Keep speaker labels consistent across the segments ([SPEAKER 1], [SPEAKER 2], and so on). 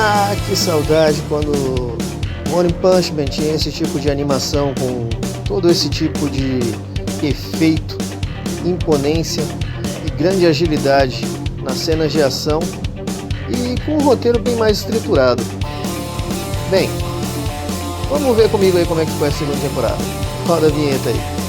[SPEAKER 1] Ah, que saudade quando One Punch Man tinha esse tipo de animação com todo esse tipo de efeito, imponência e grande agilidade nas cenas de ação e com um roteiro bem mais estruturado. Bem, vamos ver comigo aí como é que foi a segunda temporada. Roda a vinheta aí.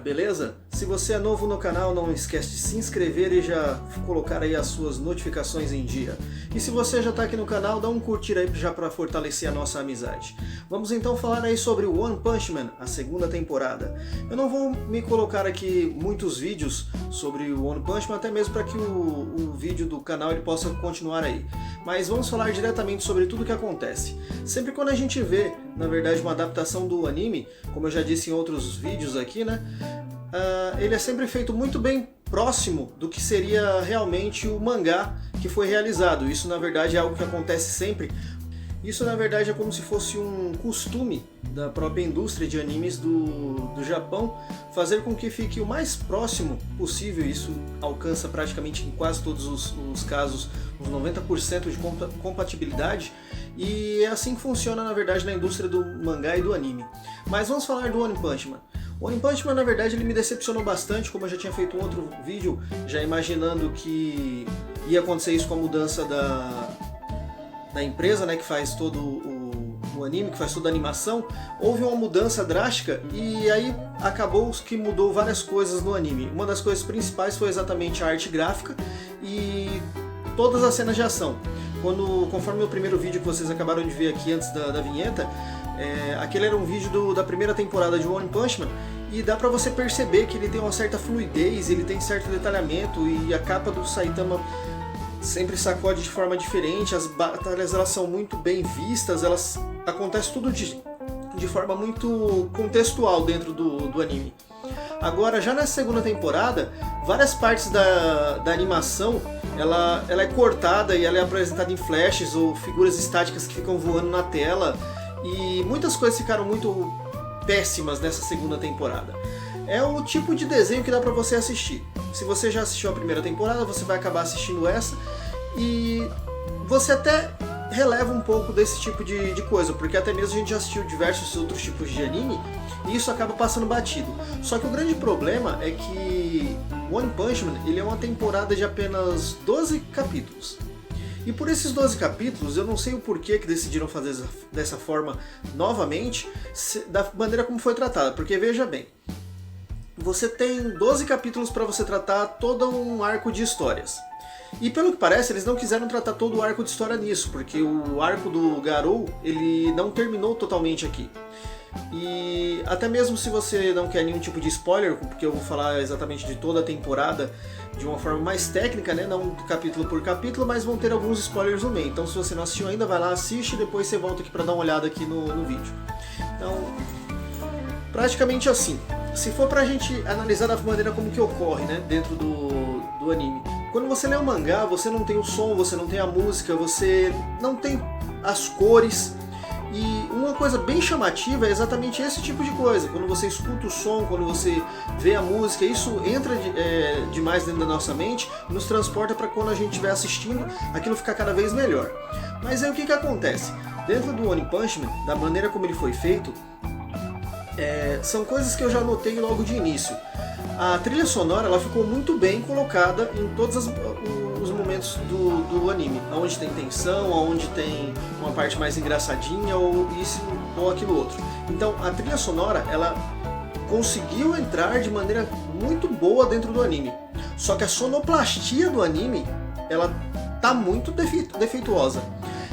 [SPEAKER 1] Beleza? Se você é novo no canal, não esquece de se inscrever e já colocar aí as suas notificações em dia. E se você já está aqui no canal, dá um curtir aí já para fortalecer a nossa amizade. Vamos então falar aí sobre One Punch Man, a segunda temporada. Eu não vou me colocar aqui muitos vídeos sobre o One Punch Man, até mesmo para que o vídeo do canal ele possa continuar aí. Mas vamos falar diretamente sobre tudo o que acontece. Sempre quando a gente vê, na verdade, uma adaptação do anime, como eu já disse em outros vídeos aqui, né? Ele é sempre feito muito bem próximo do que seria realmente o mangá que foi realizado. Isso na verdade é algo que acontece sempre. Isso na verdade é como se fosse um costume da própria indústria de animes do Japão fazer com que fique o mais próximo possível. Isso alcança praticamente em quase todos os casos uns 90% de compatibilidade, e é assim que funciona na verdade na indústria do mangá e do anime. Mas vamos falar do One Punch Man. O One Punch Man, na verdade, ele me decepcionou bastante, como eu já tinha feito um outro vídeo, já imaginando que ia acontecer isso com a mudança da empresa, né, que faz todo o anime, que faz toda a animação. Houve uma mudança drástica e aí acabou que mudou várias coisas no anime. Uma das coisas principais foi exatamente a arte gráfica e todas as cenas de ação. Conforme o primeiro vídeo que vocês acabaram de ver aqui antes da vinheta, aquele era um vídeo da primeira temporada de One Punch Man, e dá pra você perceber que ele tem uma certa fluidez, ele tem certo detalhamento, e a capa do Saitama sempre sacode de forma diferente, as batalhas elas são muito bem vistas, elas acontece tudo de forma muito contextual dentro do anime. Agora, já na segunda temporada, várias partes da animação ela é cortada e ela é apresentada em flashes ou figuras estáticas que ficam voando na tela, e muitas coisas ficaram muito péssimas nessa segunda temporada. É o tipo de desenho que dá pra você assistir. Se você já assistiu a primeira temporada, você vai acabar assistindo essa e você até releva um pouco desse tipo de coisa, porque até mesmo a gente já assistiu diversos outros tipos de anime e isso acaba passando batido. Só que o grande problema é que One Punch Man ele é uma temporada de apenas 12 capítulos. E por esses 12 capítulos, eu não sei o porquê que decidiram fazer dessa forma novamente, da maneira como foi tratada, porque veja bem, você tem 12 capítulos para você tratar todo um arco de histórias. E pelo que parece, eles não quiseram tratar todo o arco de história nisso, porque o arco do Garou, ele não terminou totalmente aqui. E até mesmo se você não quer nenhum tipo de spoiler, porque eu vou falar exatamente de toda a temporada de uma forma mais técnica, né? Não capítulo por capítulo, mas vão ter alguns spoilers no meio. Então se você não assistiu ainda, vai lá, assiste e depois você volta aqui para dar uma olhada aqui no vídeo. Então, praticamente assim. Se for pra gente analisar da maneira como que ocorre, né, dentro do anime. Quando você lê o mangá, você não tem o som, você não tem a música, você não tem as cores. E uma coisa bem chamativa é exatamente esse tipo de coisa. Quando você escuta o som, quando você vê a música, isso entra demais dentro da nossa mente e nos transporta para quando a gente estiver assistindo, aquilo ficar cada vez melhor. Mas aí o que acontece? Dentro do One Punch Man, da maneira como ele foi feito, são coisas que eu já notei logo de início. A trilha sonora ela ficou muito bem colocada em todos os momentos do anime, onde tem tensão, onde tem uma parte mais engraçadinha ou isso ou aquilo outro. Então a trilha sonora ela conseguiu entrar de maneira muito boa dentro do anime. Só que a sonoplastia do anime ela tá muito defeituosa.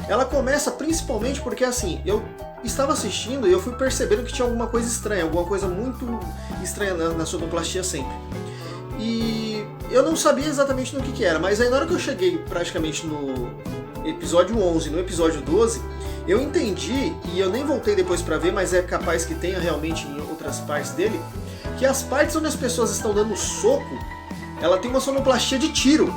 [SPEAKER 1] Ela começa principalmente porque assim, eu estava assistindo e eu fui percebendo que tinha alguma coisa estranha, alguma coisa muito estranha na sonoplastia sempre. E eu não sabia exatamente no que era, mas aí na hora que eu cheguei praticamente no episódio 11, no episódio 12, eu entendi, e eu nem voltei depois pra ver, mas é capaz que tenha realmente em outras partes dele, que as partes onde as pessoas estão dando soco, ela tem uma sonoplastia de tiro.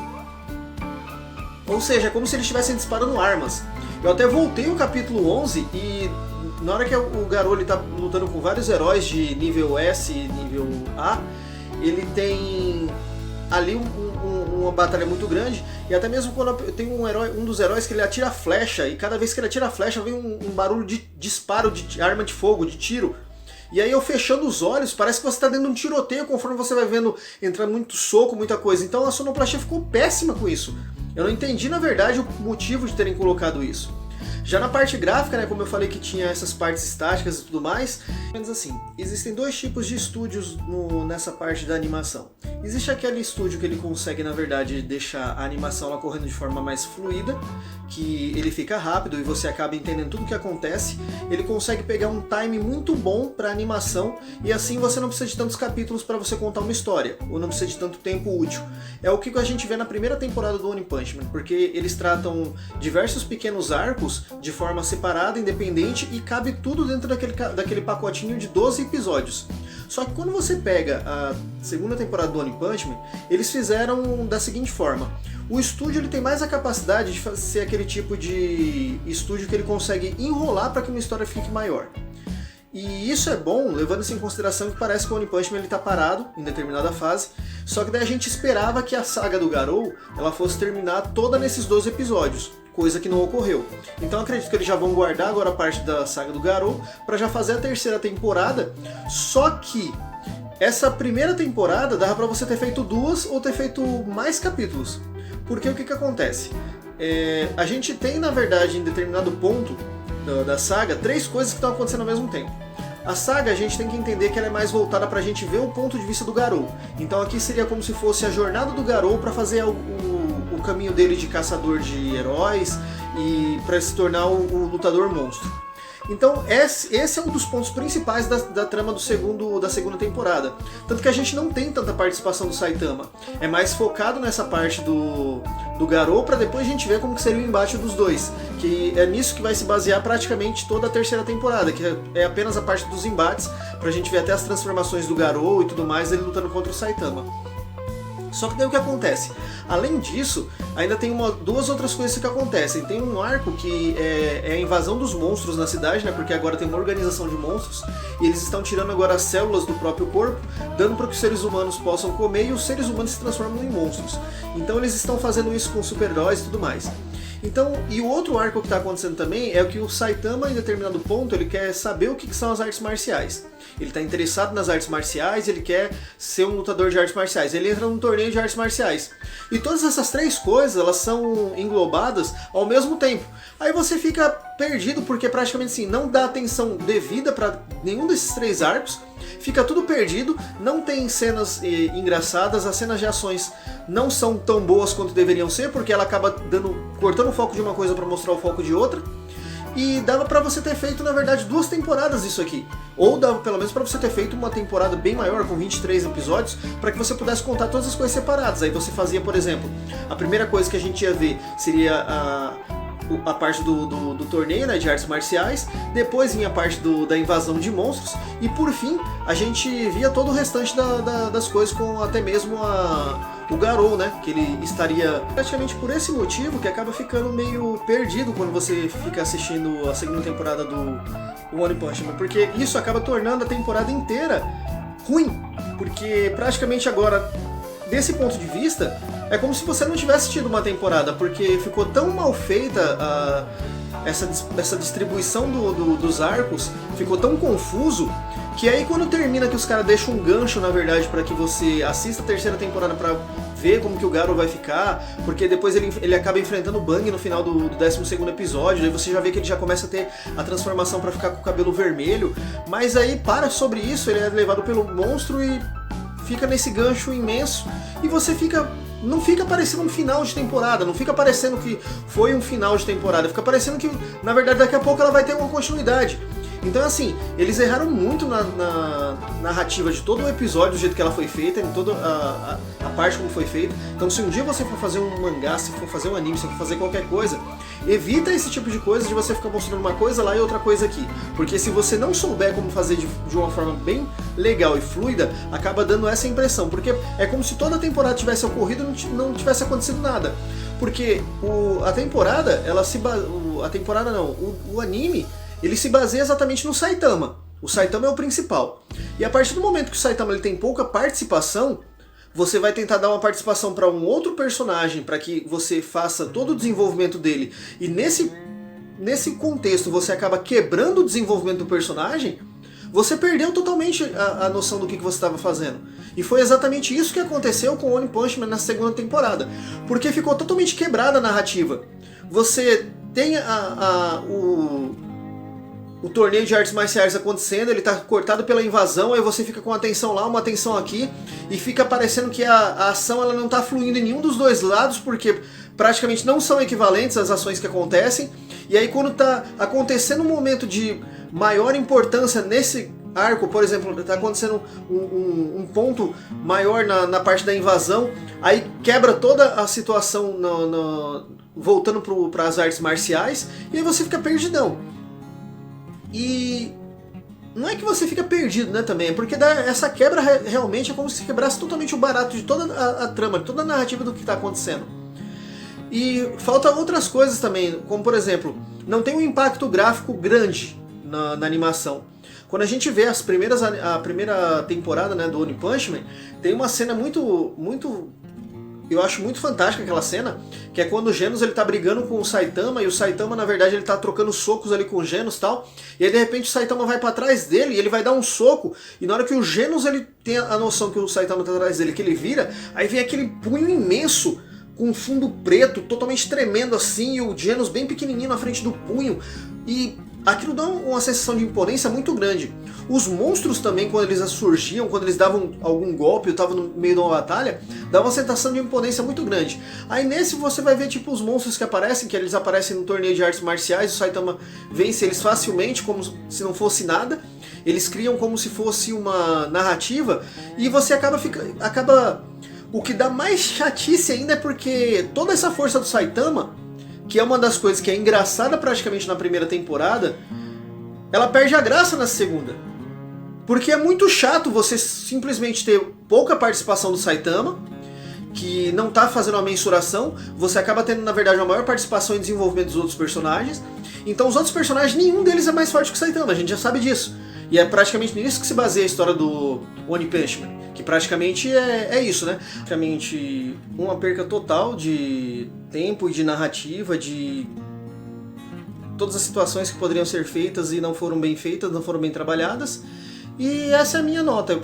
[SPEAKER 1] Ou seja, é como se eles estivessem disparando armas. Eu até voltei o capítulo 11 e na hora que o Garou ele tá lutando com vários heróis de nível S e nível A, ele tem ali uma batalha muito grande, e até mesmo quando tem um dos heróis que ele atira flecha, e cada vez que ele atira flecha vem um barulho de disparo de arma de fogo, de tiro. E aí eu fechando os olhos, parece que você está dentro de um tiroteio conforme você vai vendo entrar muito soco, muita coisa. Então a sonoplastia ficou péssima com isso. Eu não entendi, na verdade, o motivo de terem colocado isso. Já na parte gráfica, né, como eu falei que tinha essas partes estáticas e tudo mais, menos assim, existem dois tipos de estúdios nessa parte da animação. Existe aquele estúdio que ele consegue, na verdade, deixar a animação lá correndo de forma mais fluida, que ele fica rápido e você acaba entendendo tudo o que acontece. Ele consegue pegar um time muito bom para animação e assim você não precisa de tantos capítulos para você contar uma história, ou não precisa de tanto tempo útil. É o que a gente vê na primeira temporada do One Punch Man, porque eles tratam diversos pequenos arcos de forma separada, independente, e cabe tudo dentro daquele pacotinho de 12 episódios. Só que quando você pega a segunda temporada do One Punch Man, eles fizeram da seguinte forma: o estúdio ele tem mais a capacidade de ser aquele tipo de estúdio que ele consegue enrolar para que uma história fique maior. E isso é bom, levando-se em consideração que parece que o One Punch Man está parado em determinada fase, só que daí a gente esperava que a saga do Garou ela fosse terminar toda nesses 12 episódios, coisa que não ocorreu. Então acredito que eles já vão guardar agora a parte da saga do Garou para já fazer a terceira temporada, só que essa primeira temporada dava para você ter feito 2 ou ter feito mais capítulos. Porque o que acontece? A gente tem, na verdade, em determinado ponto da saga, 3 coisas que estão acontecendo ao mesmo tempo. A saga a gente tem que entender que ela é mais voltada pra gente ver o ponto de vista do Garou. Então aqui seria como se fosse a jornada do Garou para fazer o caminho dele de caçador de heróis e para se tornar o lutador monstro. Então esse é um dos pontos principais da trama da segunda temporada. Tanto que a gente não tem tanta participação do Saitama. É mais focado nessa parte do Garou para depois a gente ver como que seria o embate dos dois. Que é nisso que vai se basear praticamente toda a terceira temporada, que é apenas a parte dos embates, pra gente ver até as transformações do Garou e tudo mais, ele lutando contra o Saitama. Só que daí o que acontece? Além disso, ainda tem duas outras coisas que acontecem. Tem um arco que é a invasão dos monstros na cidade, né? Porque agora tem uma organização de monstros e eles estão tirando agora as células do próprio corpo, dando para que os seres humanos possam comer e os seres humanos se transformam em monstros. Então eles estão fazendo isso com super-heróis e tudo mais. Então, e o outro arco que está acontecendo também é que o Saitama, em determinado ponto, ele quer saber o que são as artes marciais. Ele está interessado nas artes marciais, ele quer ser um lutador de artes marciais. Ele entra num torneio de artes marciais. E todas essas 3 coisas, elas são englobadas ao mesmo tempo. Aí você fica perdido, porque praticamente assim, não dá atenção devida para nenhum desses 3 arcos. Fica tudo perdido, não tem cenas engraçadas, as cenas de ações não são tão boas quanto deveriam ser, porque ela acaba cortando o foco de uma coisa para mostrar o foco de outra. E dava pra você ter feito, na verdade, 2 temporadas disso aqui. Ou dava pelo menos pra você ter feito uma temporada bem maior, com 23 episódios, para que você pudesse contar todas as coisas separadas. Aí você fazia, por exemplo, a primeira coisa que a gente ia ver seria a parte do torneio, né, de artes marciais, depois vinha a parte da invasão de monstros, e por fim a gente via todo o restante das coisas, com até mesmo o Garou, né, que ele estaria praticamente por esse motivo que acaba ficando meio perdido quando você fica assistindo a segunda temporada do One Punch Man, porque isso acaba tornando a temporada inteira ruim, porque praticamente agora, desse ponto de vista, é como se você não tivesse tido uma temporada, porque ficou tão mal feita essa distribuição dos arcos, ficou tão confuso, que aí quando termina que os caras deixam um gancho, na verdade, para que você assista a terceira temporada para ver como que o Garou vai ficar, porque depois ele acaba enfrentando o Bang no final do 12º episódio, aí você já vê que ele já começa a ter a transformação para ficar com o cabelo vermelho, mas aí para sobre isso, ele é levado pelo monstro e fica nesse gancho imenso, e você não fica parecendo um final de temporada, não fica parecendo que foi um final de temporada, fica parecendo que, na verdade, daqui a pouco ela vai ter uma continuidade. Então, assim, eles erraram muito na narrativa de todo o episódio, do jeito que ela foi feita, em toda a parte como foi feita. Então, se um dia você for fazer um mangá, se for fazer um anime, se for fazer qualquer coisa, evita esse tipo de coisa de você ficar mostrando uma coisa lá e outra coisa aqui. Porque se você não souber como fazer de uma forma bem legal e fluida, acaba dando essa impressão. Porque é como se toda a temporada tivesse ocorrido e não tivesse acontecido nada. Porque a temporada, o anime, ele se baseia exatamente no Saitama. O Saitama é o principal. E a partir do momento que o Saitama ele tem pouca participação, você vai tentar dar uma participação para um outro personagem, para que você faça todo o desenvolvimento dele. E nesse contexto você acaba quebrando o desenvolvimento do personagem, você perdeu totalmente a noção do que você estava fazendo. E foi exatamente isso que aconteceu com One Punch Man na segunda temporada. Porque ficou totalmente quebrada a narrativa. Você tem o torneio de artes marciais acontecendo, ele está cortado pela invasão, aí você fica com uma tensão lá, uma tensão aqui, e fica parecendo que a ação ela não está fluindo em nenhum dos dois lados, porque praticamente não são equivalentes as ações que acontecem. E aí quando está acontecendo um momento de maior importância nesse arco, por exemplo, está acontecendo um ponto maior na parte da invasão, aí quebra toda a situação voltando para as artes marciais, e aí você fica perdidão. E não é que você fica perdido, né, também, porque essa quebra realmente é como se quebrasse totalmente o barato de toda a trama, de toda a narrativa do que está acontecendo. E falta outras coisas também, como por exemplo, não tem um impacto gráfico grande na animação. Quando a gente vê a primeira temporada, né, do One Punch Man, tem uma cena eu acho muito fantástica aquela cena, que é quando o Genos ele tá brigando com o Saitama, e o Saitama na verdade ele tá trocando socos ali com o Genos e tal, e aí de repente o Saitama vai pra trás dele e ele vai dar um soco, e na hora que o Genos ele tem a noção que o Saitama tá atrás dele, que ele vira, aí vem aquele punho imenso, com um fundo preto, totalmente tremendo assim, e o Genos bem pequenininho na frente do punho, e aquilo dá uma sensação de imponência muito grande. Os monstros também, quando eles surgiam, quando eles davam algum golpe, eu estavam no meio de uma batalha, dava uma sensação de imponência muito grande. Aí nesse você vai ver tipo os monstros que aparecem, que eles aparecem no torneio de artes marciais, o Saitama vence eles facilmente, como se não fosse nada. Eles criam como se fosse uma narrativa, e você acaba... O que dá mais chatice ainda é porque toda essa força do Saitama, que é uma das coisas que é engraçada praticamente na primeira temporada, ela perde a graça na segunda. Porque é muito chato você simplesmente ter pouca participação do Saitama, que não está fazendo uma mensuração, você acaba tendo na verdade uma maior participação e desenvolvimento dos outros personagens. Então os outros personagens, nenhum deles é mais forte que o Saitama, a gente já sabe disso. E é praticamente nisso que se baseia a história do One Punch Man, que praticamente é isso, né? Praticamente uma perca total de tempo e de narrativa, de todas as situações que poderiam ser feitas e não foram bem feitas, não foram bem trabalhadas. E essa é a minha nota. Eu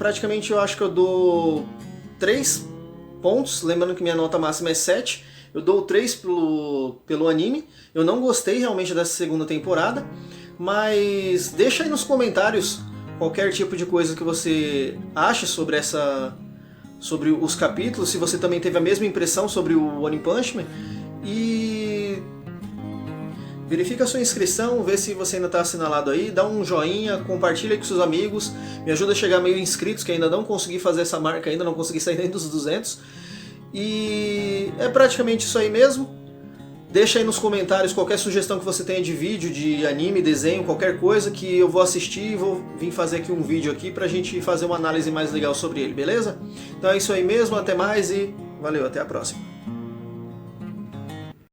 [SPEAKER 1] acho que eu dou 3 pontos, lembrando que minha nota máxima é 7. Eu dou 3 pelo anime. Eu não gostei realmente dessa segunda temporada, mas deixa aí nos comentários qualquer tipo de coisa que você acha sobre os capítulos, se você também teve a mesma impressão sobre o One Punch Man. E verifica a sua inscrição, vê se você ainda está assinalado aí, dá um joinha, compartilha com seus amigos, me ajuda a chegar a 1000 inscritos, que ainda não consegui fazer essa marca, ainda não consegui sair nem dos 200. E é praticamente isso aí mesmo. Deixa aí nos comentários qualquer sugestão que você tenha de vídeo, de anime, desenho, qualquer coisa que eu vou assistir e vou vir fazer aqui um vídeo aqui pra gente fazer uma análise mais legal sobre ele, beleza? Então é isso aí mesmo, até mais e valeu, até a próxima.